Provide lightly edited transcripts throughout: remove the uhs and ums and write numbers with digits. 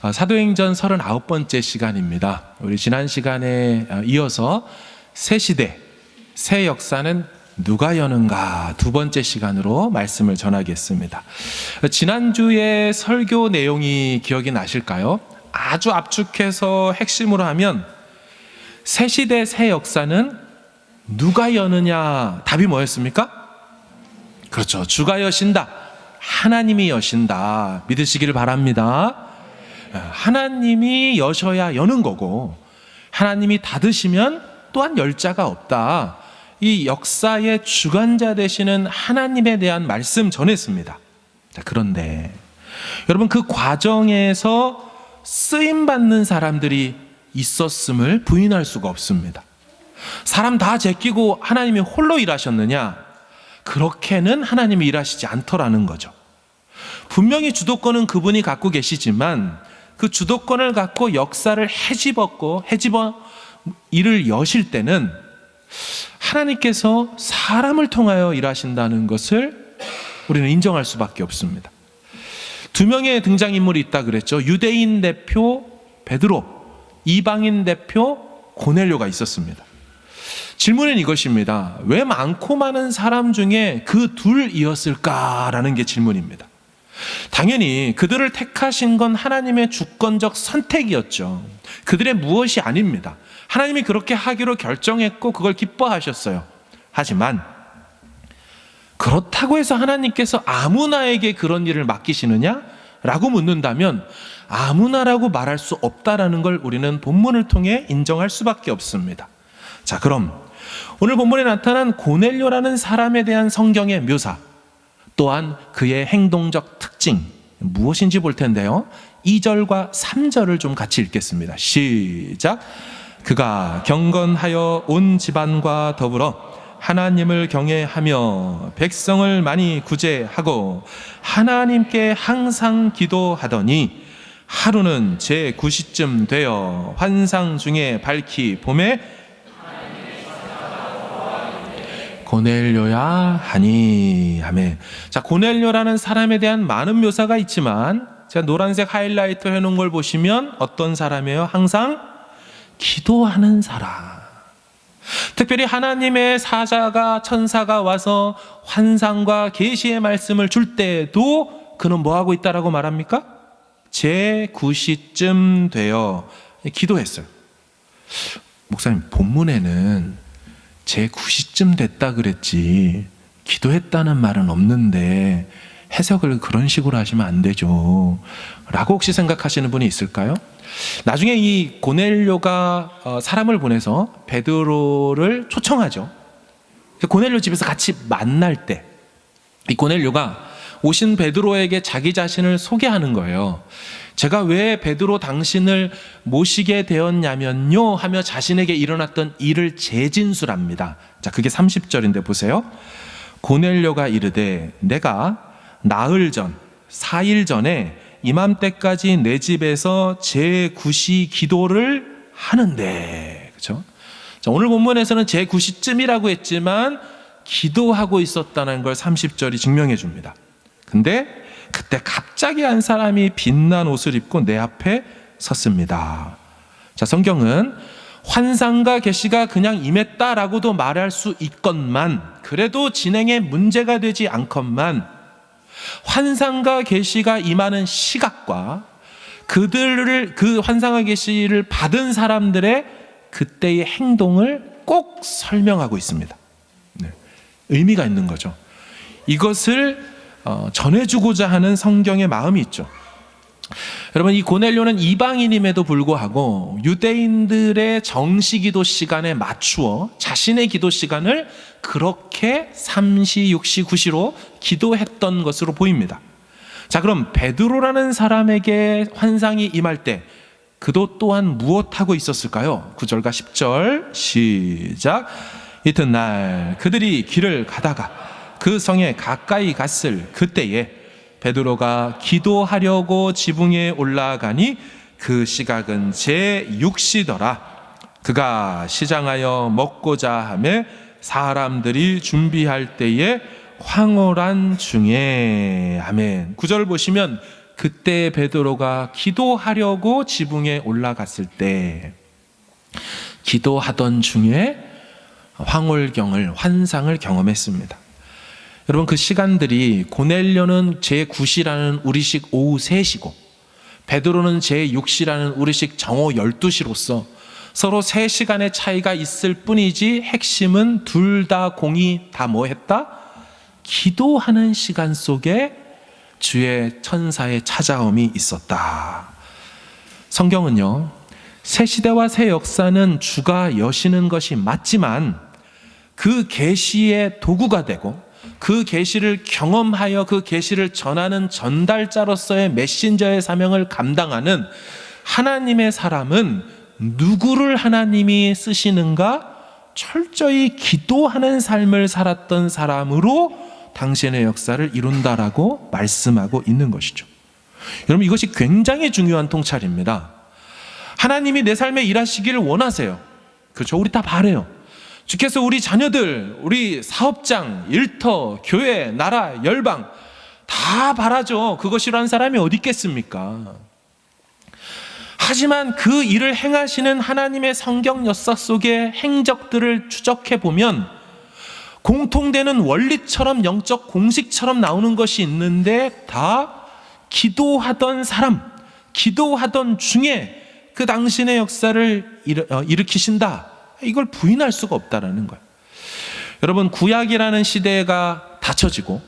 사도행전 39번째 시간입니다. 우리 지난 시간에 이어서 새 시대, 새 역사는 누가 여는가 두 번째 시간으로 말씀을 전하겠습니다. 지난주에 설교 내용이 기억이 나실까요? 아주 압축해서 핵심으로 하면 새 시대, 새 역사는 누가 여느냐, 답이 뭐였습니까? 그렇죠. 주가 여신다. 하나님이 여신다. 믿으시기를 바랍니다. 하나님이 여셔야 여는 거고 하나님이 닫으시면 또한 열 자가 없다. 이 역사의 주관자 되시는 하나님에 대한 말씀 전했습니다. 그런데 여러분, 그 과정에서 쓰임받는 사람들이 있었음을 부인할 수가 없습니다. 사람 다 제끼고 하나님이 홀로 일하셨느냐? 그렇게는 하나님이 일하시지 않더라는 거죠. 분명히 주도권은 그분이 갖고 계시지만 그 주도권을 갖고 역사를 헤집어 일을 여실 때는 하나님께서 사람을 통하여 일하신다는 것을 우리는 인정할 수밖에 없습니다. 두 명의 등장인물이 있다 그랬죠. 유대인 대표 베드로, 이방인 대표 고넬료가 있었습니다. 질문은 이것입니다. 왜 많고 많은 사람 중에 그 둘이었을까라는 게 질문입니다. 당연히 그들을 택하신 건 하나님의 주권적 선택이었죠. 그들의 무엇이 아닙니다. 하나님이 그렇게 하기로 결정했고 그걸 기뻐하셨어요. 하지만 그렇다고 해서 하나님께서 아무나에게 그런 일을 맡기시느냐? 라고 묻는다면 아무나라고 말할 수 없다라는 걸 우리는 본문을 통해 인정할 수밖에 없습니다. 자, 그럼 오늘 본문에 나타난 고넬료라는 사람에 대한 성경의 묘사, 또한 그의 행동적 특징 무엇인지 볼 텐데요. 2절과 3절을 좀 같이 읽겠습니다. 시작. 그가 경건하여 온 집안과 더불어 하나님을 경외하며 백성을 많이 구제하고 하나님께 항상 기도하더니 하루는 제9시쯤 되어 환상 중에 밝히 보매 고넬료야 하니. 아멘. 자, 고넬료라는 사람에 대한 많은 묘사가 있지만 제가 노란색 하이라이트 해놓은 걸 보시면 어떤 사람이에요? 항상 기도하는 사람. 특별히 하나님의 사자가, 천사가 와서 환상과 계시의 말씀을 줄 때에도 그는 뭐하고 있다라고 말합니까? 제9시쯤 되어 기도했어요. 목사님, 본문에는 제9시쯤 됐다 그랬지 기도했다는 말은 없는데 해석을 그런 식으로 하시면 안 되죠 라고 혹시 생각하시는 분이 있을까요? 나중에 이 고넬료가 사람을 보내서 베드로를 초청하죠. 고넬료 집에서 같이 만날 때 이 고넬료가 오신 베드로에게 자기 자신을 소개하는 거예요. 제가 왜 베드로 당신을 모시게 되었냐면요 하며 자신에게 일어났던 일을 재진술합니다. 자, 그게 30절인데 보세요. 고넬료가 이르되 내가 나흘 전 4일 전에 이맘때까지 내 집에서 제9시 기도를 하는데, 그렇죠? 자, 오늘 본문에서는 제9시쯤이라고 했지만 기도하고 있었다는 걸 30절이 증명해 줍니다. 근데 그때 갑자기 한 사람이 빛난 옷을 입고 내 앞에 섰습니다. 자, 성경은 환상과 계시가 그냥 임했다라고도 말할 수 있건만, 그래도 진행에 문제가 되지 않건만 환상과 계시가 임하는 시각과 그 환상과 계시를 받은 사람들의 그때의 행동을 꼭 설명하고 있습니다. 네, 의미가 있는 거죠. 이것을 전해주고자 하는 성경의 마음이 있죠. 여러분, 이 고넬료는 이방인임에도 불구하고 유대인들의 정시기도 시간에 맞추어 자신의 기도 시간을 그렇게 3시, 6시, 9시로 기도했던 것으로 보입니다. 자, 그럼 베드로라는 사람에게 환상이 임할 때 그도 또한 무엇하고 있었을까요? 9절과 10절 시작. 이튿날 그들이 길을 가다가 그 성에 가까이 갔을 그때에 베드로가 기도하려고 지붕에 올라가니 그 시각은 제6시더라. 그가 시장하여 먹고자 하매 사람들이 준비할 때에 황홀한 중에. 아멘. 9절 보시면 그때 베드로가 기도하려고 지붕에 올라갔을 때 기도하던 중에 환상을 경험했습니다. 여러분, 그 시간들이 고넬료는 제9시라는 우리식 오후 3시고 베드로는 제6시라는 우리식 정오 12시로서 서로 3시간의 차이가 있을 뿐이지 핵심은 둘 다 공이 다 뭐 했다? 기도하는 시간 속에 주의 천사의 찾아옴이 있었다. 성경은요, 새 시대와 새 역사는 주가 여시는 것이 맞지만 그 계시의 도구가 되고 그 계시를 경험하여 그 계시를 전하는 전달자로서의 메신저의 사명을 감당하는 하나님의 사람은 누구를 하나님이 쓰시는가? 철저히 기도하는 삶을 살았던 사람으로 당신의 역사를 이룬다라고 말씀하고 있는 것이죠. 여러분, 이것이 굉장히 중요한 통찰입니다. 하나님이 내 삶에 일하시기를 원하세요. 그렇죠? 우리 다 바래요. 주께서 우리 자녀들, 우리 사업장, 일터, 교회, 나라, 열방 다 바라죠. 그거 싫어하는 사람이 어디 있겠습니까? 하지만 그 일을 행하시는 하나님의 성경 역사 속의 행적들을 추적해 보면 공통되는 원리처럼 영적 공식처럼 나오는 것이 있는데 다 기도하던 사람, 기도하던 중에 그 당신의 역사를 일으키신다. 이걸 부인할 수가 없다라는 거예요. 여러분, 구약이라는 시대가 닫혀지고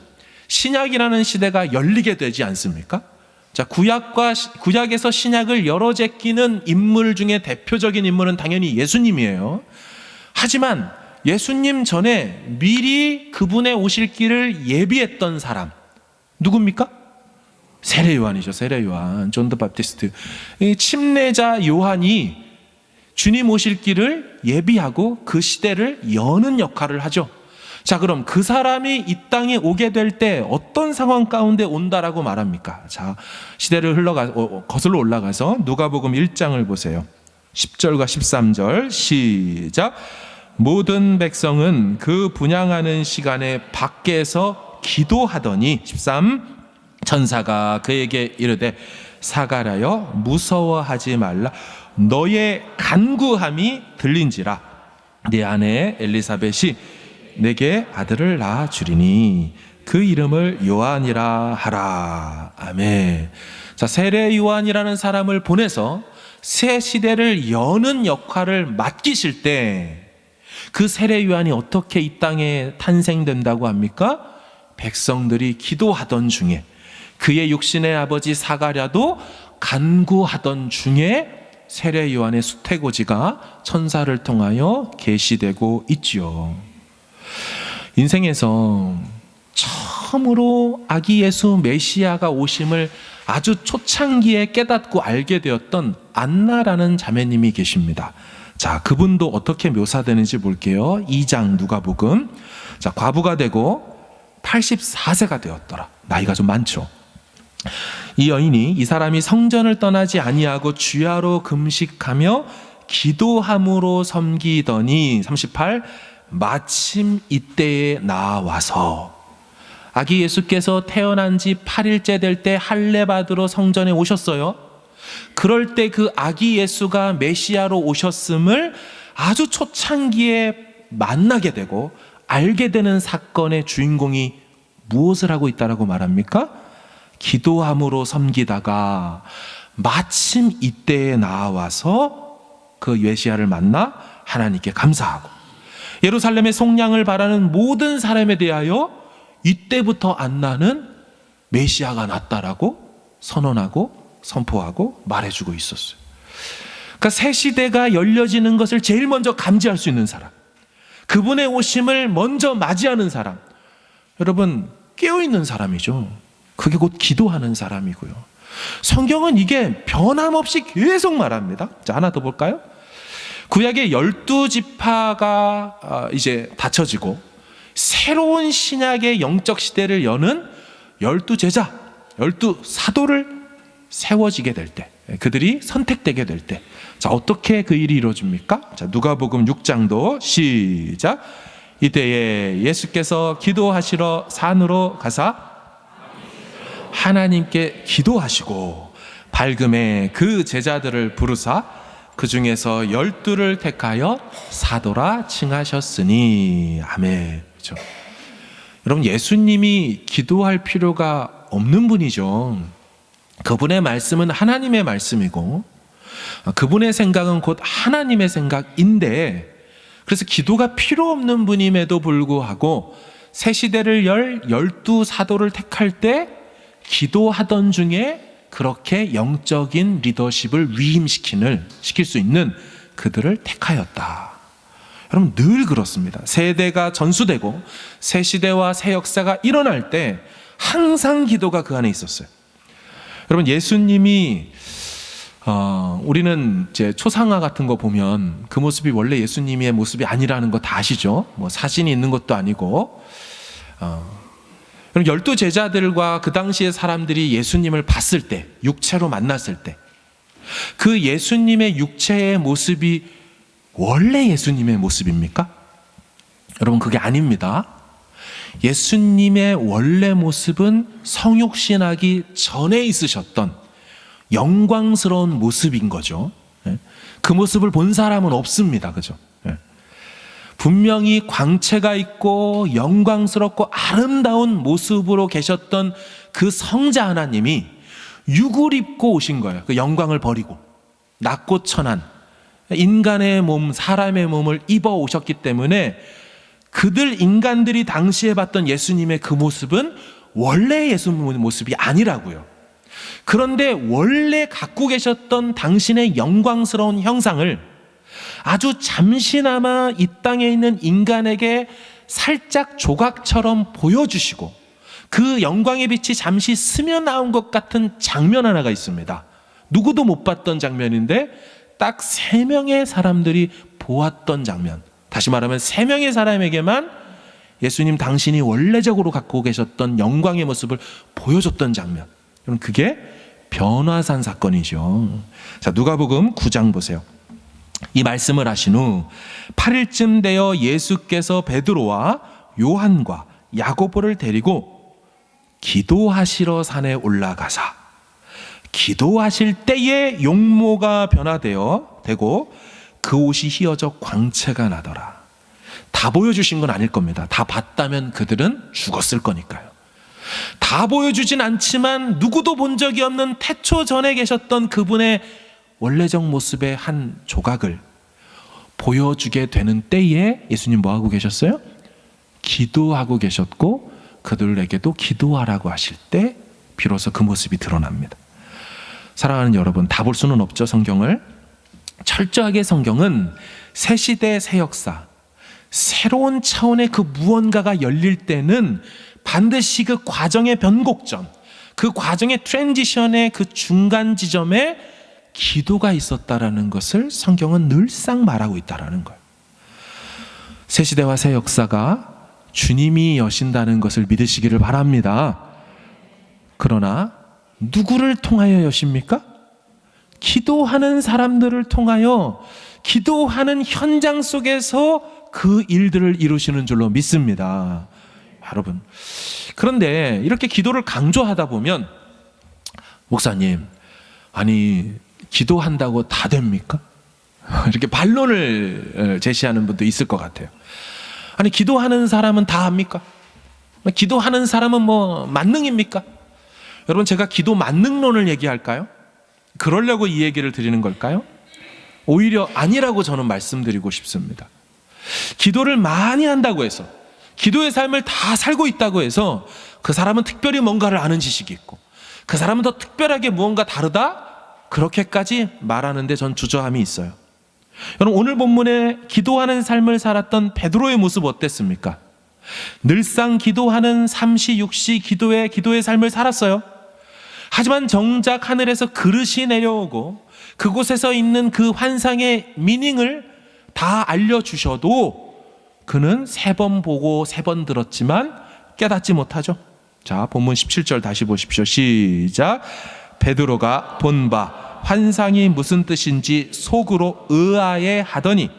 신약이라는 시대가 열리게 되지 않습니까? 자, 구약에서 신약을 열어 제끼는 인물 중에 대표적인 인물은 당연히 예수님이에요. 하지만 예수님 전에 미리 그분의 오실 길을 예비했던 사람 누굽니까? 세례 요한이죠. 세례 요한, 존 더 바프티스트. 이 침례자 요한이 주님 오실 길을 예비하고 그 시대를 여는 역할을 하죠. 자, 그럼 그 사람이 이 땅에 오게 될 때 어떤 상황 가운데 온다라고 말합니까? 자, 시대를 거슬러 올라가서 누가복음 1장을 보세요. 10절과 13절 시작. 모든 백성은 그 분향하는 시간에 밖에서 기도하더니 13 천사가 그에게 이르되 사가랴여 무서워하지 말라. 너의 간구함이 들린지라. 네 아내 엘리사벳이 내게 아들을 낳아 주리니 그 이름을 요한이라 하라. 아멘. 자, 세례 요한이라는 사람을 보내서 새 시대를 여는 역할을 맡기실 때 그 세례 요한이 어떻게 이 땅에 탄생된다고 합니까? 백성들이 기도하던 중에 그의 육신의 아버지 사가랴도 간구하던 중에 세례 요한의 수태고지가 천사를 통하여 계시되고 있지요. 인생에서 처음으로 아기 예수 메시아가 오심을 아주 초창기에 깨닫고 알게 되었던 안나라는 자매님이 계십니다. 자, 그분도 어떻게 묘사되는지 볼게요. 2장 누가복음. 자, 과부가 되고 84세가 되었더라. 나이가 좀 많죠. 이 여인이 이 사람이 성전을 떠나지 아니하고 주야로 금식하며 기도함으로 섬기더니 38 마침 이때에 나와서 아기 예수께서 태어난 지 8일째 될 때 할례 받으러 성전에 오셨어요. 그럴 때 그 아기 예수가 메시아로 오셨음을 아주 초창기에 만나게 되고 알게 되는 사건의 주인공이 무엇을 하고 있다라고 말합니까? 기도함으로 섬기다가 마침 이때에 나와서 그 메시아를 만나 하나님께 감사하고 예루살렘의 속량을 바라는 모든 사람에 대하여 이때부터 안나는 메시아가 났다라고 선언하고 선포하고 말해주고 있었어요. 그러니까 새 시대가 열려지는 것을 제일 먼저 감지할 수 있는 사람, 그분의 오심을 먼저 맞이하는 사람, 여러분 깨어있는 사람이죠. 그게 곧 기도하는 사람이고요. 성경은 이게 변함없이 계속 말합니다. 자, 하나 더 볼까요? 구약의 12지파가 이제 닫혀지고 새로운 신약의 영적 시대를 여는 12제자, 12사도를 세워지게 될 때, 그들이 선택되게 될 때, 자, 어떻게 그 일이 이루어집니까? 자, 누가복음 6장도 시작. 이때에 예수께서 기도하시러 산으로 가사 하나님께 기도하시고 밝음에 그 제자들을 부르사 그 중에서 12를 택하여 사도라 칭하셨으니. 아멘. 그렇죠? 여러분, 예수님이 기도할 필요가 없는 분이죠. 그분의 말씀은 하나님의 말씀이고 그분의 생각은 곧 하나님의 생각인데, 그래서 기도가 필요 없는 분임에도 불구하고 새 시대를 열 12사도를 택할 때 기도하던 중에 그렇게 영적인 리더십을 시킬 수 있는 그들을 택하였다. 여러분, 늘 그렇습니다. 세대가 전수되고 새 시대와 새 역사가 일어날 때 항상 기도가 그 안에 있었어요. 여러분, 예수님이 우리는 이제 초상화 같은 거 보면 그 모습이 원래 예수님의 모습이 아니라는 거 다 아시죠? 뭐 사진이 있는 것도 아니고. 그럼 12 제자들과 그 당시의 사람들이 예수님을 봤을 때, 육체로 만났을 때, 그 예수님의 육체의 모습이 원래 예수님의 모습입니까? 여러분, 그게 아닙니다. 예수님의 원래 모습은 성육신하기 전에 있으셨던 영광스러운 모습인 거죠. 그 모습을 본 사람은 없습니다. 그죠? 분명히 광채가 있고 영광스럽고 아름다운 모습으로 계셨던 그 성자 하나님이 육을 입고 오신 거예요. 그 영광을 버리고 낮고 천한 인간의 몸, 사람의 몸을 입어 오셨기 때문에 그들 인간들이 당시에 봤던 예수님의 그 모습은 원래 예수님의 모습이 아니라고요. 그런데 원래 갖고 계셨던 당신의 영광스러운 형상을 아주 잠시나마 이 땅에 있는 인간에게 살짝 조각처럼 보여주시고 그 영광의 빛이 잠시 스며나온 것 같은 장면 하나가 있습니다. 누구도 못 봤던 장면인데 딱 3명의 사람들이 보았던 장면. 다시 말하면 3명의 사람에게만 예수님 당신이 원래적으로 갖고 계셨던 영광의 모습을 보여줬던 장면. 그럼 그게 변화산 사건이죠. 자, 누가복음 9장 보세요. 이 말씀을 하신 후 8일쯤 되어 예수께서 베드로와 요한과 야고보를 데리고 기도하시러 산에 올라가사 기도하실 때에 용모가 되고 그 옷이 휘어져 광채가 나더라. 다 보여주신 건 아닐 겁니다. 다 봤다면 그들은 죽었을 거니까요. 다 보여주진 않지만 누구도 본 적이 없는 태초 전에 계셨던 그분의 원래적 모습의 한 조각을 보여주게 되는 때에 예수님 뭐하고 계셨어요? 기도하고 계셨고 그들에게도 기도하라고 하실 때 비로소 그 모습이 드러납니다. 사랑하는 여러분, 다 볼 수는 없죠, 성경을. 철저하게 성경은 새 시대, 새 역사, 새로운 차원의 그 무언가가 열릴 때는 반드시 그 과정의 변곡점, 그 과정의 트랜지션의 그 중간 지점에 기도가 있었다라는 것을 성경은 늘상 말하고 있다라는 거예요. 새 시대와 새 역사가 주님이 여신다는 것을 믿으시기를 바랍니다. 그러나 누구를 통하여 여십니까? 기도하는 사람들을 통하여 기도하는 현장 속에서 그 일들을 이루시는 줄로 믿습니다. 여러분, 그런데 이렇게 기도를 강조하다 보면 목사님, 아니 기도한다고 다 됩니까? 이렇게 반론을 제시하는 분도 있을 것 같아요. 아니 기도하는 사람은 다 합니까? 기도하는 사람은 뭐 만능입니까? 여러분, 제가 기도 만능론을 얘기할까요? 그러려고 이 얘기를 드리는 걸까요? 오히려 아니라고 저는 말씀드리고 싶습니다. 기도를 많이 한다고 해서, 기도의 삶을 다 살고 있다고 해서 그 사람은 특별히 뭔가를 아는 지식이 있고 그 사람은 더 특별하게 무언가 다르다? 그렇게까지 말하는데 전 주저함이 있어요. 여러분, 오늘 본문에 기도하는 삶을 살았던 베드로의 모습 어땠습니까? 늘상 기도하는 삼시 육시 기도의 삶을 살았어요. 하지만 정작 하늘에서 그릇이 내려오고 그곳에서 있는 그 환상의 미닝을 다 알려주셔도 그는 3번 보고 3번 들었지만 깨닫지 못하죠. 자, 본문 17절 다시 보십시오. 시작. 베드로가 본 바 환상이 무슨 뜻인지 속으로 의아해 하더니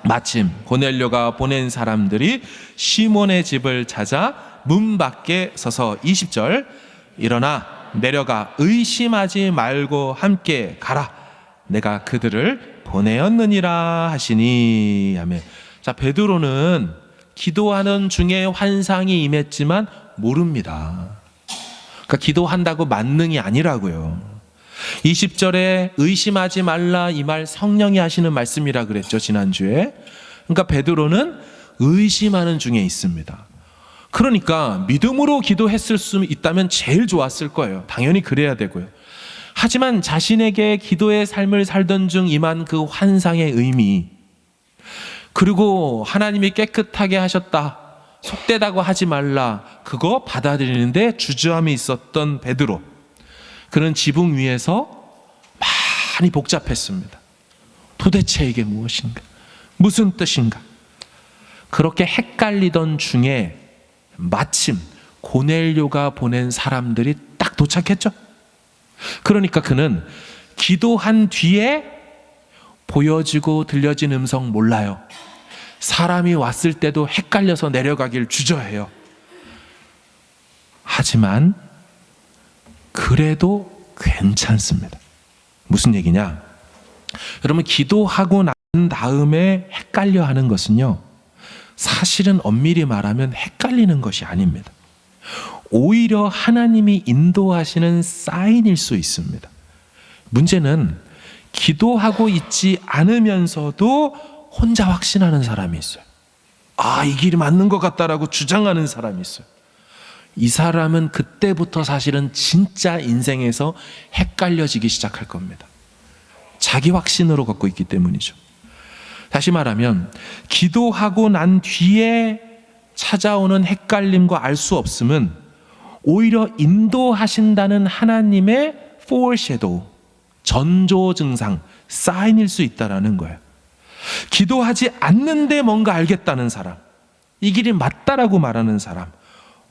마침 고넬료가 보낸 사람들이 시몬의 집을 찾아 문 밖에 서서 20절 일어나 내려가 의심하지 말고 함께 가라. 내가 그들을 보내었느니라 하시니. 아멘. 자, 베드로는 기도하는 중에 환상이 임했지만 모릅니다. 그러니까 기도한다고 만능이 아니라고요. 20절에 의심하지 말라, 이 말 성령이 하시는 말씀이라 그랬죠, 지난주에. 그러니까 베드로는 의심하는 중에 있습니다. 그러니까 믿음으로 기도했을 수 있다면 제일 좋았을 거예요. 당연히 그래야 되고요. 하지만 자신에게 기도의 삶을 살던 중 임한 그 환상의 의미, 그리고 하나님이 깨끗하게 하셨다, 속되다고 하지 말라, 그거 받아들이는데 주저함이 있었던 베드로, 그는 지붕 위에서 많이 복잡했습니다. 도대체 이게 무엇인가? 무슨 뜻인가? 그렇게 헷갈리던 중에 마침 고넬료가 보낸 사람들이 딱 도착했죠. 그러니까 그는 기도한 뒤에 보여지고 들려진 음성 몰라요. 사람이 왔을 때도 헷갈려서 내려가길 주저해요. 하지만 그래도 괜찮습니다. 무슨 얘기냐? 여러분, 기도하고 난 다음에 헷갈려 하는 것은요, 사실은 엄밀히 말하면 헷갈리는 것이 아닙니다. 오히려 하나님이 인도하시는 사인일 수 있습니다. 문제는 기도하고 있지 않으면서도 혼자 확신하는 사람이 있어요. 아, 이 길이 맞는 것 같다라고 주장하는 사람이 있어요. 이 사람은 그때부터 사실은 진짜 인생에서 헷갈려지기 시작할 겁니다. 자기 확신으로 걷고 있기 때문이죠. 다시 말하면 기도하고 난 뒤에 찾아오는 헷갈림과 알 수 없음은 오히려 인도하신다는 하나님의 foreshadow, 전조 증상, 사인일 수 있다는 거예요. 기도하지 않는데 뭔가 알겠다는 사람, 이 길이 맞다라고 말하는 사람,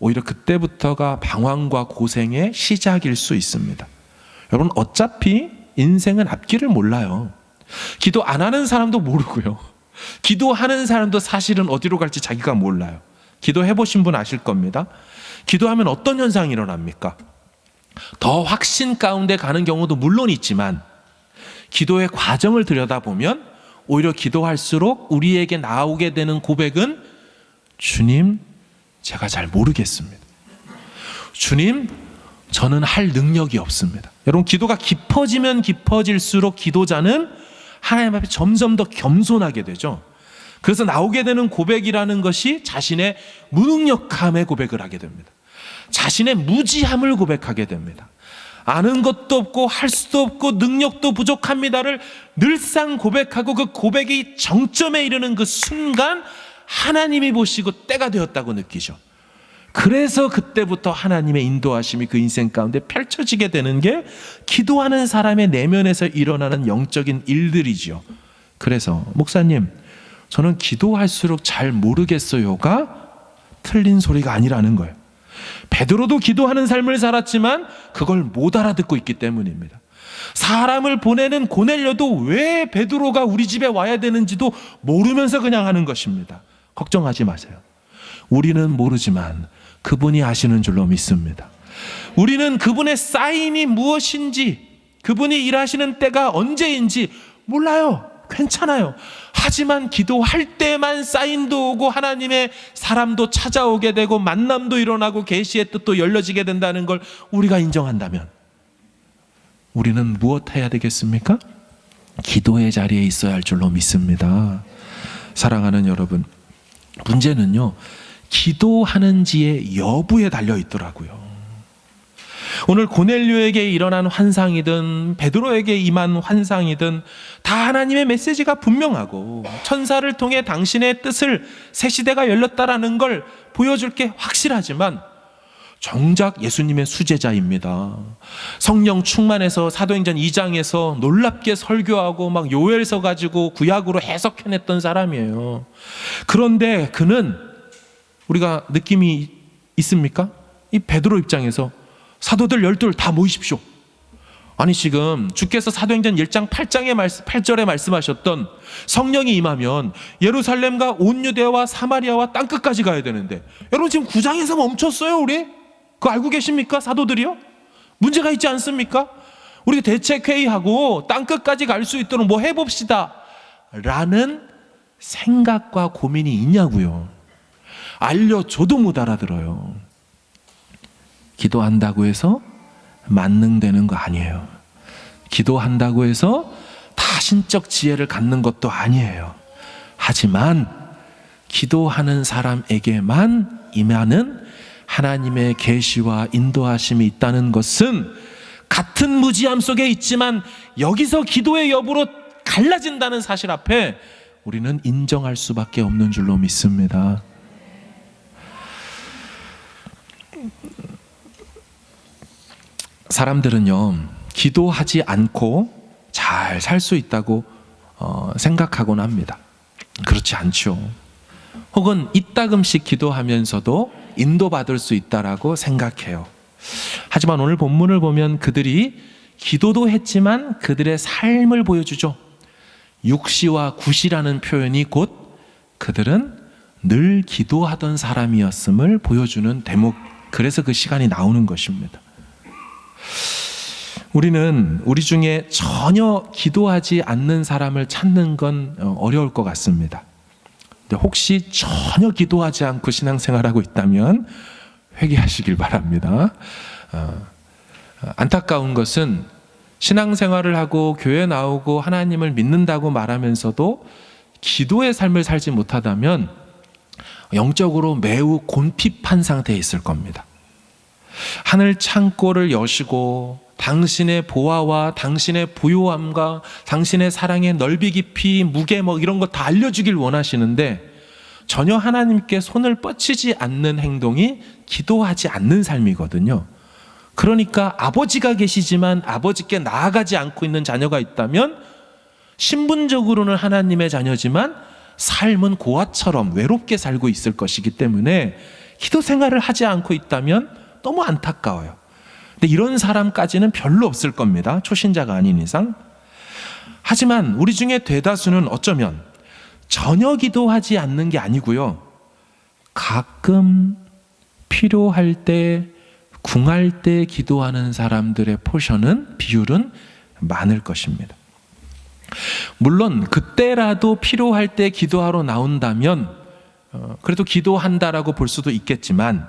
오히려 그때부터가 방황과 고생의 시작일 수 있습니다. 여러분, 어차피 인생은 앞길을 몰라요. 기도 안 하는 사람도 모르고요, 기도하는 사람도 사실은 어디로 갈지 자기가 몰라요. 기도해 보신 분 아실 겁니다. 기도하면 어떤 현상이 일어납니까? 더 확신 가운데 가는 경우도 물론 있지만, 기도의 과정을 들여다보면 오히려 기도할수록 우리에게 나오게 되는 고백은, 주님, 제가 잘 모르겠습니다. 주님, 저는 할 능력이 없습니다. 여러분, 기도가 깊어지면 깊어질수록 기도자는 하나님 앞에 점점 더 겸손하게 되죠. 그래서 나오게 되는 고백이라는 것이 자신의 무능력함의 고백을 하게 됩니다. 자신의 무지함을 고백하게 됩니다. 아는 것도 없고 할 수도 없고 능력도 부족합니다를 늘상 고백하고, 그 고백이 정점에 이르는 그 순간 하나님이 보시고 때가 되었다고 느끼죠. 그래서 그때부터 하나님의 인도하심이 그 인생 가운데 펼쳐지게 되는 게 기도하는 사람의 내면에서 일어나는 영적인 일들이죠. 그래서 목사님, 저는 기도할수록 잘 모르겠어요가 틀린 소리가 아니라는 거예요. 베드로도 기도하는 삶을 살았지만 그걸 못 알아듣고 있기 때문입니다. 사람을 보내는 고넬료도 왜 베드로가 우리 집에 와야 되는지도 모르면서 그냥 하는 것입니다. 걱정하지 마세요. 우리는 모르지만 그분이 아시는 줄로 믿습니다. 우리는 그분의 사인이 무엇인지, 그분이 일하시는 때가 언제인지 몰라요. 괜찮아요. 하지만 기도할 때만 사인도 오고 하나님의 사람도 찾아오게 되고 만남도 일어나고 계시의 뜻도 열려지게 된다는 걸 우리가 인정한다면 우리는 무엇 해야 되겠습니까? 기도의 자리에 있어야 할 줄로 믿습니다. 사랑하는 여러분, 문제는요, 기도하는지의 여부에 달려 있더라고요. 오늘 고넬료에게 일어난 환상이든 베드로에게 임한 환상이든 다 하나님의 메시지가 분명하고 천사를 통해 당신의 뜻을, 새 시대가 열렸다라는 걸 보여줄 게 확실하지만 정작 예수님의 수제자입니다. 성령 충만해서 사도행전 2장에서 놀랍게 설교하고 막 요엘서 가지고 구약으로 해석해냈던 사람이에요. 그런데 그는, 우리가 느낌이 있습니까? 이 베드로 입장에서 사도들 12 다 모이십시오. 아니, 지금 주께서 사도행전 1장 8절에 말씀하셨던 성령이 임하면 예루살렘과 온 유대와 사마리아와 땅끝까지 가야 되는데, 여러분 지금 9장에서 멈췄어요. 우리 그거 알고 계십니까? 사도들이요? 문제가 있지 않습니까? 우리가 대책회의하고 땅끝까지 갈 수 있도록 뭐 해봅시다 라는 생각과 고민이 있냐고요. 알려줘도 못 알아들어요. 기도한다고 해서 만능되는 거 아니에요. 기도한다고 해서 다신적 지혜를 갖는 것도 아니에요. 하지만 기도하는 사람에게만 임하는 하나님의 계시와 인도하심이 있다는 것은 같은 무지함 속에 있지만 여기서 기도의 여부로 갈라진다는 사실 앞에 우리는 인정할 수밖에 없는 줄로 믿습니다. 사람들은요, 기도하지 않고 잘 살 수 있다고 생각하곤 합니다. 그렇지 않죠. 혹은 이따금씩 기도하면서도 인도받을 수 있다라고 생각해요. 하지만 오늘 본문을 보면 그들이 기도도 했지만 그들의 삶을 보여주죠. 육시와 구시라는 표현이 곧 그들은 늘 기도하던 사람이었음을 보여주는 대목, 그래서 그 시간이 나오는 것입니다. 우리는 우리 중에 전혀 기도하지 않는 사람을 찾는 건 어려울 것 같습니다. 근데 혹시 전혀 기도하지 않고 신앙생활하고 있다면 회개하시길 바랍니다. 안타까운 것은 신앙생활을 하고 교회 나오고 하나님을 믿는다고 말하면서도 기도의 삶을 살지 못하다면 영적으로 매우 곤핍한 상태에 있을 겁니다. 하늘 창고를 여시고 당신의 보화와 당신의 부요함과 당신의 사랑의 넓이 깊이 무게 이런 거 다 알려주길 원하시는데 전혀 하나님께 손을 뻗치지 않는 행동이 기도하지 않는 삶이거든요. 그러니까 아버지가 계시지만 아버지께 나아가지 않고 있는 자녀가 있다면 신분적으로는 하나님의 자녀지만 삶은 고아처럼 외롭게 살고 있을 것이기 때문에 기도 생활을 하지 않고 있다면 너무 안타까워요. 근데 이런 사람까지는 별로 없을 겁니다. 초신자가 아닌 이상. 하지만 우리 중에 대다수는 어쩌면 전혀 기도하지 않는 게 아니고요. 가끔 필요할 때, 궁할 때 기도하는 사람들의 비율은 많을 것입니다. 물론 그때라도 필요할 때 기도하러 나온다면 그래도 기도한다라고 볼 수도 있겠지만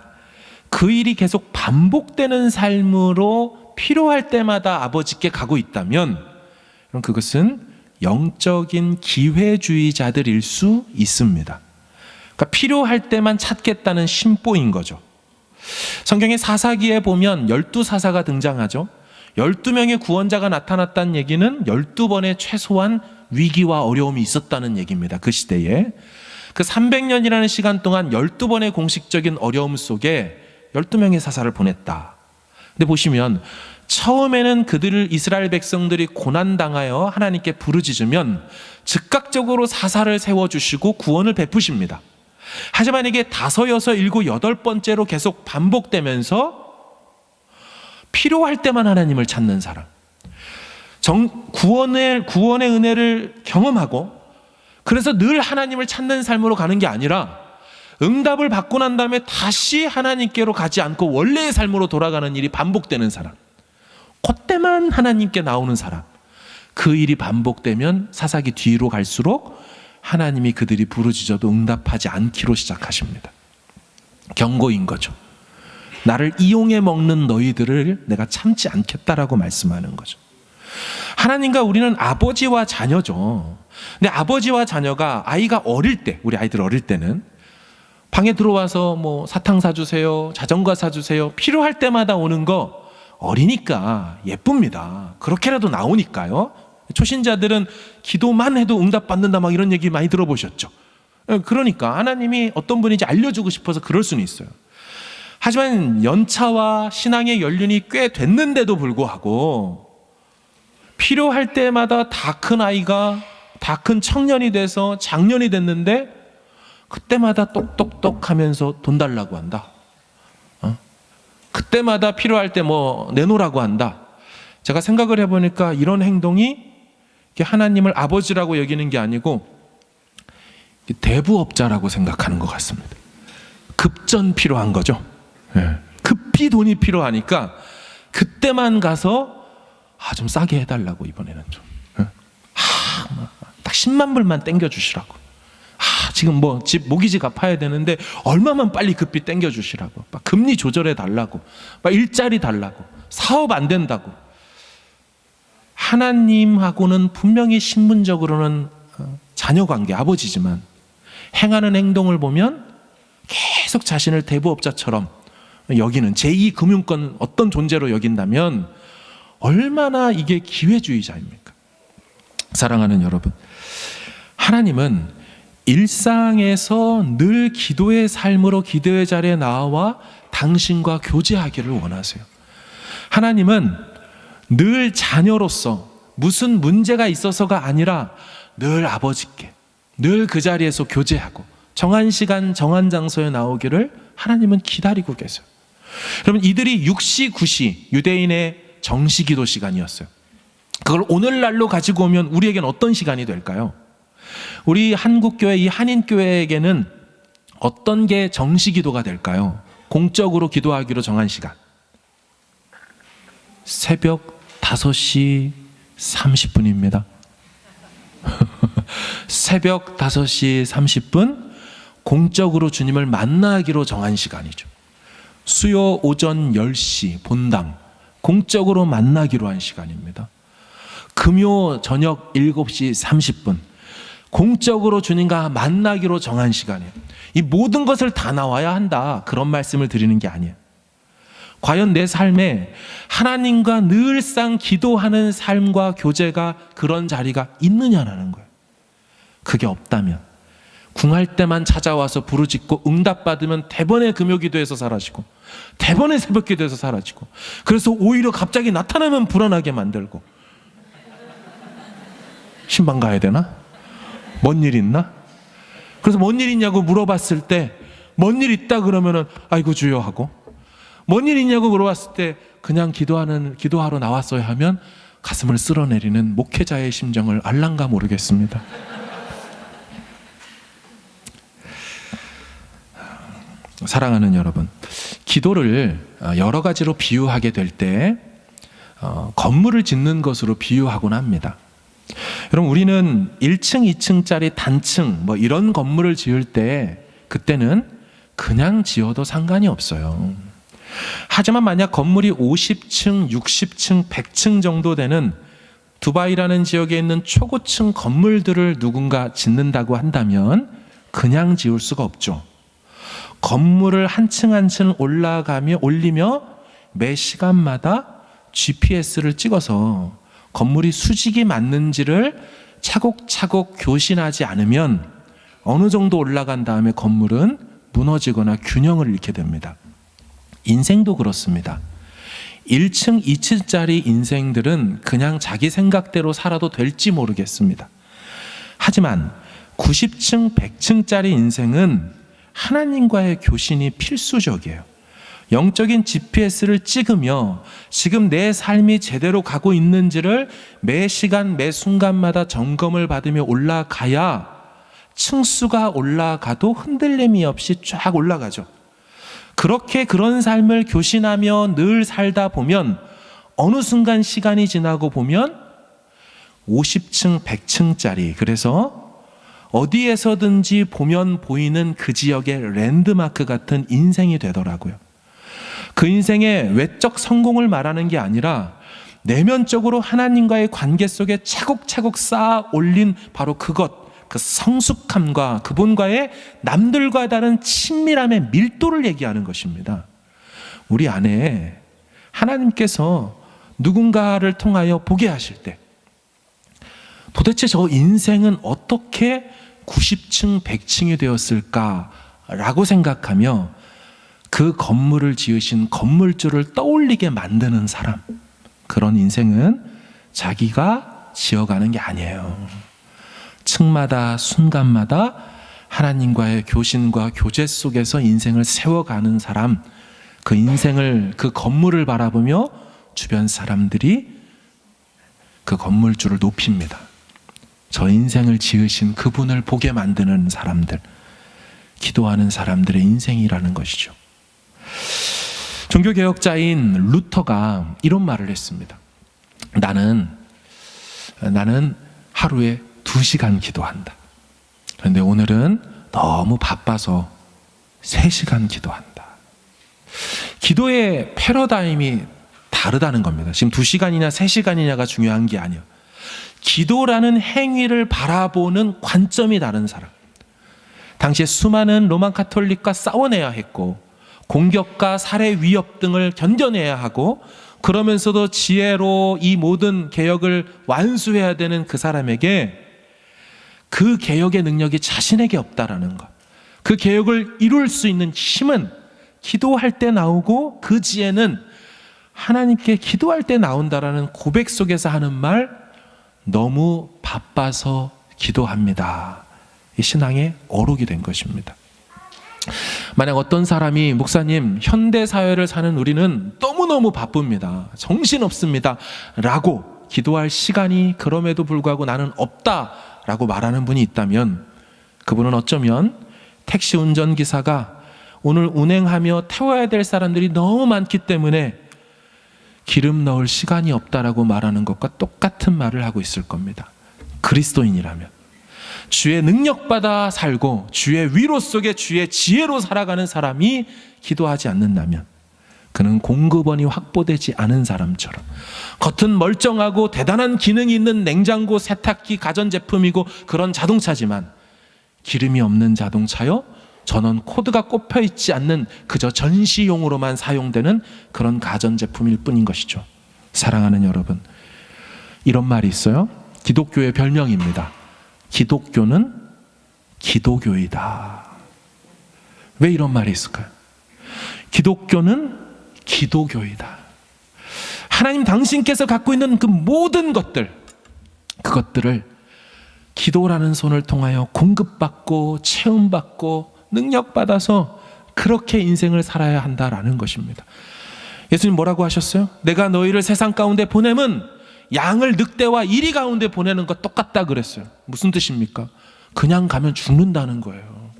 그 일이 계속 반복되는 삶으로 필요할 때마다 아버지께 가고 있다면 그럼 그것은 영적인 기회주의자들일 수 있습니다. 그러니까 필요할 때만 찾겠다는 심보인 거죠. 성경의 사사기에 보면 12사사가 등장하죠. 12명의 구원자가 나타났다는 얘기는 12번의 최소한 위기와 어려움이 있었다는 얘기입니다. 그 시대에. 그 300년이라는 시간 동안 12번의 공식적인 어려움 속에 12명의 사사를 보냈다. 근데 보시면 처음에는 이스라엘 백성들이 고난당하여 하나님께 부르짖으면 즉각적으로 사사를 세워주시고 구원을 베푸십니다. 하지만 이게 5, 6, 7, 8번째로 계속 반복되면서 필요할 때만 하나님을 찾는 사람, 구원의 은혜를 경험하고 그래서 늘 하나님을 찾는 삶으로 가는 게 아니라 응답을 받고 난 다음에 다시 하나님께로 가지 않고 원래의 삶으로 돌아가는 일이 반복되는 사람, 그때만 하나님께 나오는 사람, 그 일이 반복되면 사사기 뒤로 갈수록 하나님이 그들이 부르짖어도 응답하지 않기로 시작하십니다. 경고인 거죠. 나를 이용해 먹는 너희들을 내가 참지 않겠다라고 말씀하는 거죠. 하나님과 우리는 아버지와 자녀죠. 근데 아버지와 자녀가 아이가 어릴 때, 우리 아이들 어릴 때는 방에 들어와서 뭐 사탕 사주세요, 자전거 사주세요, 필요할 때마다 오는 거 어리니까 예쁩니다. 그렇게라도 나오니까요. 초신자들은 기도만 해도 응답받는다 막 이런 얘기 많이 들어보셨죠. 그러니까 하나님이 어떤 분인지 알려주고 싶어서 그럴 수는 있어요. 하지만 연차와 신앙의 연륜이 꽤 됐는데도 불구하고 필요할 때마다 다 큰 아이가 다 큰 청년이 돼서 장년이 됐는데 그때마다 똑똑똑 하면서 돈 달라고 한다. 그때마다 필요할 때 뭐 내놓으라고 한다. 제가 생각을 해보니까 이런 행동이 하나님을 아버지라고 여기는 게 아니고 대부업자라고 생각하는 것 같습니다. 급전 필요한 거죠. 급히 급히 돈이 필요하니까 그때만 가서 좀 싸게 해달라고 이번에는 좀. 딱 10만 불만 땡겨주시라고. 지금 뭐 집 모기지 갚아야 되는데 얼마만 빨리 급히 땡겨주시라고. 막 금리 조절해 달라고. 막 일자리 달라고. 사업 안 된다고. 하나님하고는 분명히 신분적으로는 자녀관계, 아버지지만 행하는 행동을 보면 계속 자신을 대부업자처럼 여기는 제2금융권 어떤 존재로 여긴다면 얼마나 이게 기회주의자입니까? 사랑하는 여러분, 하나님은 일상에서 늘 기도의 삶으로 기도의 자리에 나와 당신과 교제하기를 원하세요. 하나님은 늘 자녀로서 무슨 문제가 있어서가 아니라 늘 아버지께 늘 그 자리에서 교제하고 정한 시간 정한 장소에 나오기를 하나님은 기다리고 계세요. 여러분, 이들이 6시 9시 유대인의 정시기도 시간이었어요. 그걸 오늘날로 가지고 오면 우리에게는 어떤 시간이 될까요? 우리 한국교회, 이 한인교회에게는 어떤 게 정시기도가 될까요? 공적으로 기도하기로 정한 시간, 새벽 5시 30분입니다. 새벽 5시 30분 공적으로 주님을 만나기로 정한 시간이죠. 수요 오전 10시 본당 공적으로 만나기로 한 시간입니다. 금요 저녁 7시 30분 공적으로 주님과 만나기로 정한 시간이에요. 이 모든 것을 다 나와야 한다, 그런 말씀을 드리는 게 아니에요. 과연 내 삶에 하나님과 늘상 기도하는 삶과 교제가, 그런 자리가 있느냐라는 거예요. 그게 없다면 궁할 때만 찾아와서 부르짖고 응답받으면 대번에 금요기도에서 사라지고 대번에 새벽기도에서 사라지고, 그래서 오히려 갑자기 나타나면 불안하게 만들고, 신방 가야 되나? 뭔 일 있나? 그래서 뭔 일 있냐고 물어봤을 때 뭔 일 있다 그러면은 아이고 주여 하고, 뭔 일 있냐고 물어봤을 때 그냥 기도하러 나왔어야 하면 가슴을 쓸어내리는 목회자의 심정을 알랑가 모르겠습니다. 사랑하는 여러분, 기도를 여러 가지로 비유하게 될 때 건물을 짓는 것으로 비유하곤 합니다. 여러분, 우리는 1층, 2층짜리 단층 뭐 이런 건물을 지을 때 그때는 그냥 지어도 상관이 없어요. 하지만 만약 건물이 50층, 60층, 100층 정도 되는 두바이라는 지역에 있는 초고층 건물들을 누군가 짓는다고 한다면 그냥 지을 수가 없죠. 건물을 한 층 한 층 올리며 매 시간마다 GPS를 찍어서 건물이 수직이 맞는지를 차곡차곡 교신하지 않으면 어느 정도 올라간 다음에 건물은 무너지거나 균형을 잃게 됩니다. 인생도 그렇습니다. 1층, 2층짜리 인생들은 그냥 자기 생각대로 살아도 될지 모르겠습니다. 하지만 90층, 100층짜리 인생은 하나님과의 교신이 필수적이에요. 영적인 GPS를 찍으며 지금 내 삶이 제대로 가고 있는지를 매 시간 매 순간마다 점검을 받으며 올라가야 층수가 올라가도 흔들림이 없이 쫙 올라가죠. 그렇게 그런 삶을 교신하며 늘 살다 보면 어느 순간 시간이 지나고 보면 50층, 100층짜리, 그래서 어디에서든지 보면 보이는 그 지역의 랜드마크 같은 인생이 되더라고요. 그 인생의 외적 성공을 말하는 게 아니라 내면적으로 하나님과의 관계 속에 차곡차곡 쌓아 올린 바로 그것, 그 성숙함과 그분과의 남들과 다른 친밀함의 밀도를 얘기하는 것입니다. 우리 안에 하나님께서 누군가를 통하여 보게 하실 때 도대체 저 인생은 어떻게 90층, 100층이 되었을까라고 생각하며 그 건물을 지으신 건물주를 떠올리게 만드는 사람, 그런 인생은 자기가 지어가는 게 아니에요. 층마다 순간마다 하나님과의 교신과 교제 속에서 인생을 세워가는 사람, 그 인생을, 그 건물을 바라보며 주변 사람들이 그 건물주를 높입니다. 저 인생을 지으신 그분을 보게 만드는 사람들, 기도하는 사람들의 인생이라는 것이죠. 종교개혁자인 루터가 이런 말을 했습니다. 나는 하루에 2시간 기도한다. 그런데 오늘은 너무 바빠서 3시간 기도한다. 기도의 패러다임이 다르다는 겁니다. 지금 2시간이냐 3시간이냐가 중요한 게 아니에요. 기도라는 행위를 바라보는 관점이 다른 사람. 당시에 수많은 로만 카톨릭과 싸워내야 했고 공격과 살해 위협 등을 견뎌내야 하고 그러면서도 지혜로 이 모든 개혁을 완수해야 되는 그 사람에게 그 개혁의 능력이 자신에게 없다라는 것, 그 개혁을 이룰 수 있는 힘은 기도할 때 나오고 그 지혜는 하나님께 기도할 때 나온다라는 고백 속에서 하는 말, 너무 바빠서 기도합니다. 이 신앙의 어록이 된 것입니다. 만약 어떤 사람이 목사님, 현대 사회를 사는 우리는 너무너무 바쁩니다, 정신없습니다 라고 기도할 시간이 그럼에도 불구하고 나는 없다 라고 말하는 분이 있다면 그분은 어쩌면 택시 운전기사가 오늘 운행하며 태워야 될 사람들이 너무 많기 때문에 기름 넣을 시간이 없다라고 말하는 것과 똑같은 말을 하고 있을 겁니다. 그리스도인이라면 주의 능력받아 살고 주의 위로 속에 주의 지혜로 살아가는 사람이 기도하지 않는다면 그는 공급원이 확보되지 않은 사람처럼 겉은 멀쩡하고 대단한 기능이 있는 냉장고, 세탁기, 가전제품이고 그런 자동차지만 기름이 없는 자동차요, 전원 코드가 꼽혀 있지 않는 그저 전시용으로만 사용되는 그런 가전제품일 뿐인 것이죠. 사랑하는 여러분, 이런 말이 있어요. 기독교의 별명입니다. 기독교는 기도교이다. 왜 이런 말이 있을까요? 기독교는 기도교이다. 하나님 당신께서 갖고 있는 그 모든 것들, 그것들을 기도라는 손을 통하여 공급받고 체험받고 능력받아서 그렇게 인생을 살아야 한다라는 것입니다. 예수님 뭐라고 하셨어요? 내가 너희를 세상 가운데 보내면 양을 늑대와 이리 가운데 보내는 것 똑같다 그랬어요. 무슨 뜻입니까? 그냥 가면 죽는다는 거예요.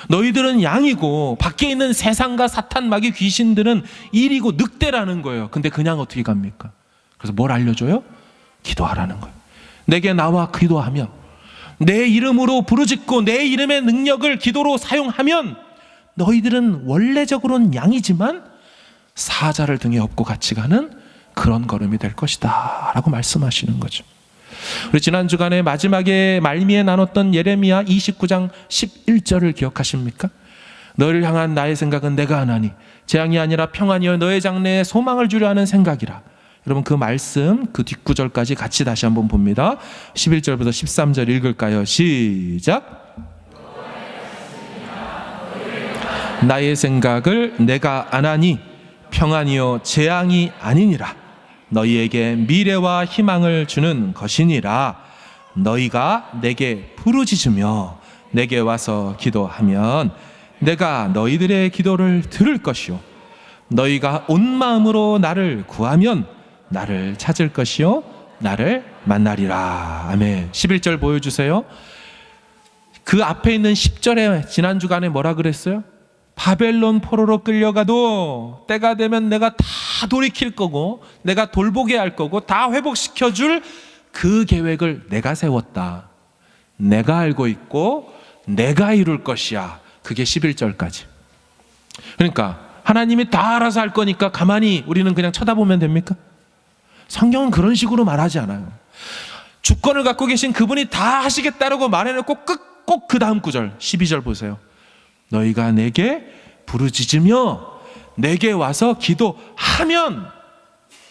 너희들은 양이고 밖에 있는 세상과 사탄, 마귀, 귀신들은 이리고 늑대라는 거예요. 근데 그냥 어떻게 갑니까? 그래서 뭘 알려줘요? 기도하라는 거예요. 내게 나와 기도하면, 내 이름으로 부르짖고 내 이름의 능력을 기도로 사용하면 너희들은 원래적으로는 양이지만 사자를 등에 업고 같이 가는 그런 걸음이 될 것이다 라고 말씀하시는 거죠. 우리 지난 주간에 마지막에 말미에 나눴던 예레미야 29장 11절을 기억하십니까? 너를 향한 나의 생각은 내가 하나니 재앙이 아니라 평안이여 너의 장래에 소망을 주려 하는 생각이라. 여러분 그 말씀 그 뒷구절까지 같이 다시 한번 봅니다. 11절부터 13절 읽을까요? 시작. 나의 생각을 내가 아나니 평안이요 재앙이 아니니라. 너희에게 미래와 희망을 주는 것이니라. 너희가 내게 부르짖으며 내게 와서 기도하면 내가 너희들의 기도를 들을 것이요 너희가 온 마음으로 나를 구하면 나를 찾을 것이요 나를 만나리라. 아멘. 11절 보여주세요. 그 앞에 있는 10절에 지난 주간에 뭐라 그랬어요? 바벨론 포로로 끌려가도 때가 되면 내가 다 돌이킬 거고 내가 돌보게 할 거고 다 회복시켜줄 그 계획을 내가 세웠다. 내가 알고 있고 내가 이룰 것이야. 그게 11절까지. 그러니까 하나님이 다 알아서 할 거니까 가만히 우리는 그냥 쳐다보면 됩니까? 성경은 그런 식으로 말하지 않아요. 주권을 갖고 계신 그분이 다 하시겠다라고 말해놓고 꼭 그 다음 구절 12절 보세요. 너희가 내게 부르짖으며 내게 와서 기도하면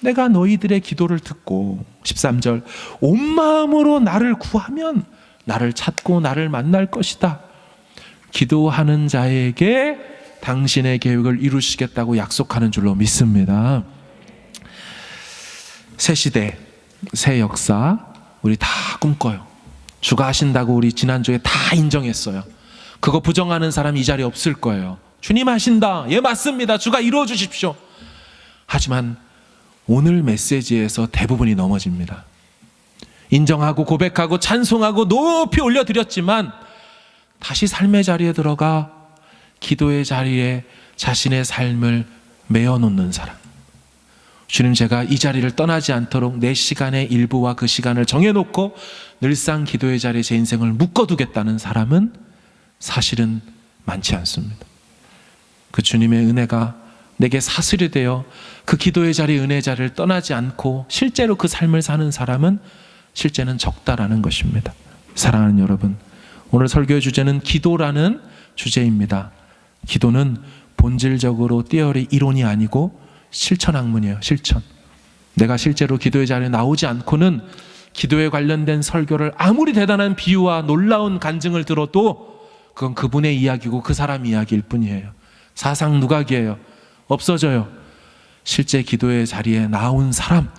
내가 너희들의 기도를 듣고 13절 온 마음으로 나를 구하면 나를 찾고 나를 만날 것이다. 기도하는 자에게 당신의 계획을 이루시겠다고 약속하는 줄로 믿습니다. 새 시대, 새 역사 우리 다 꿈꿔요. 주가 하신다고 우리 지난주에 다 인정했어요. 그거 부정하는 사람 이 자리에 없을 거예요. 주님 하신다. 예, 맞습니다. 주가 이루어 주십시오. 하지만 오늘 메시지에서 대부분이 넘어집니다. 인정하고 고백하고 찬송하고 높이 올려드렸지만 다시 삶의 자리에 들어가 기도의 자리에 자신의 삶을 메어놓는 사람. 주님, 제가 이 자리를 떠나지 않도록 내 시간의 일부와 그 시간을 정해놓고 늘상 기도의 자리에 제 인생을 묶어두겠다는 사람은 사실은 많지 않습니다. 그 주님의 은혜가 내게 사슬이 되어 그 기도의 자리, 은혜의 자리를 떠나지 않고 실제로 그 삶을 사는 사람은 실제는 적다라는 것입니다. 사랑하는 여러분, 오늘 설교의 주제는 기도라는 주제입니다. 기도는 본질적으로 띠어리 이론이 아니고 실천 학문이에요. 실천. 내가 실제로 기도의 자리에 나오지 않고는 기도에 관련된 설교를 아무리 대단한 비유와 놀라운 간증을 들어도 그건 그분의 이야기고 그 사람 이야기일 뿐이에요. 사상 누각이에요. 없어져요. 실제 기도의 자리에 나온 사람,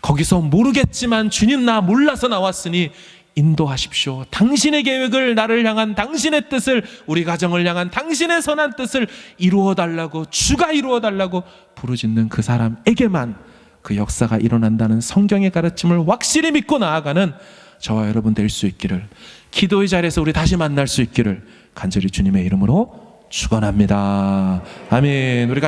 거기서 모르겠지만 주님 나 몰라서 나왔으니 인도하십시오. 당신의 계획을, 나를 향한 당신의 뜻을, 우리 가정을 향한 당신의 선한 뜻을 이루어달라고, 주가 이루어달라고 부르짖는 그 사람에게만 그 역사가 일어난다는 성경의 가르침을 확실히 믿고 나아가는 저와 여러분 될 수 있기를, 기도의 자리에서 우리 다시 만날 수 있기를 간절히 주님의 이름으로 축원합니다. 아멘. 우리가